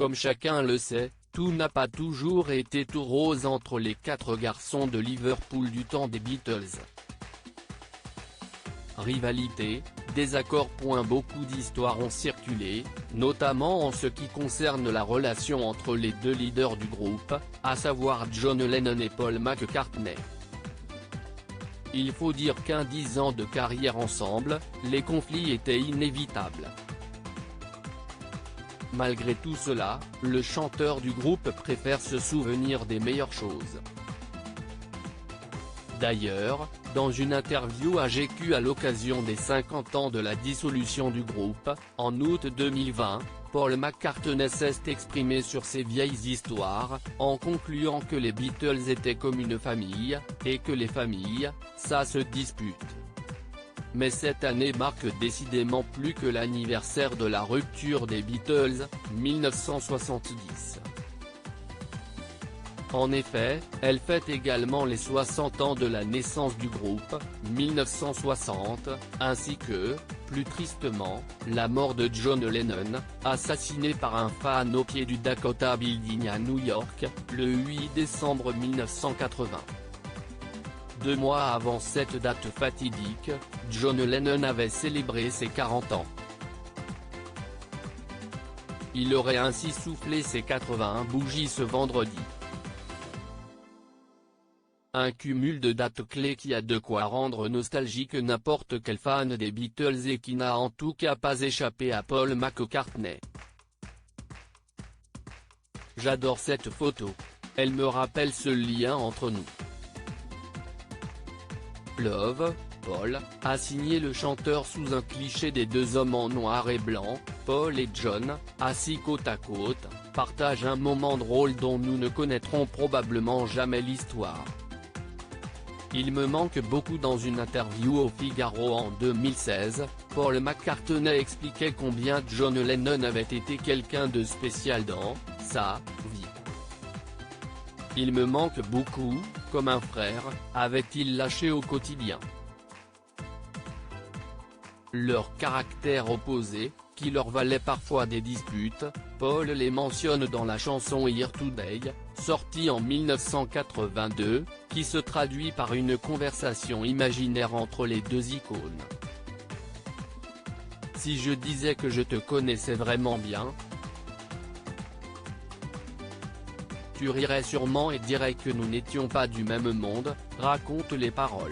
Comme chacun le sait, tout n'a pas toujours été tout rose entre les quatre garçons de Liverpool du temps des Beatles. Rivalité, désaccords. Beaucoup d'histoires ont circulé, notamment en ce qui concerne la relation entre les deux leaders du groupe, à savoir John Lennon et Paul McCartney. Il faut dire qu'en 10 ans de carrière ensemble, les conflits étaient inévitables. Malgré tout cela, le chanteur du groupe préfère se souvenir des meilleures choses. D'ailleurs, dans une interview à GQ à l'occasion des 50 ans de la dissolution du groupe, en août 2020, Paul McCartney s'est exprimé sur ces vieilles histoires, en concluant que les Beatles étaient comme une famille, et que les familles, ça se dispute. Mais cette année marque décidément plus que l'anniversaire de la rupture des Beatles, 1970. En effet, elle fête également les 60 ans de la naissance du groupe, 1960, ainsi que, plus tristement, la mort de John Lennon, assassiné par un fan au pied du Dakota Building à New York, le 8 décembre 1980. 2 mois avant cette date fatidique, John Lennon avait célébré ses 40 ans. Il aurait ainsi soufflé ses 81 bougies ce vendredi. Un cumul de dates clés qui a de quoi rendre nostalgique n'importe quel fan des Beatles et qui n'a en tout cas pas échappé à Paul McCartney. J'adore cette photo. Elle me rappelle ce lien entre nous. Love, Paul, a signé le chanteur sous un cliché des deux hommes en noir et blanc. Paul et John, assis côte à côte, partagent un moment drôle dont nous ne connaîtrons probablement jamais l'histoire. Il me manque beaucoup. Dans une interview au Figaro en 2016, Paul McCartney expliquait combien John Lennon avait été quelqu'un de spécial dans sa vie. Il me manque beaucoup, comme un frère, avait-il lâché au quotidien. Leur caractère opposé, qui leur valait parfois des disputes, Paul les mentionne dans la chanson Here Today, sortie en 1982, qui se traduit par une conversation imaginaire entre les deux icônes. Si je disais que je te connaissais vraiment bien, tu rirais sûrement et dirais que nous n'étions pas du même monde, racontent les paroles.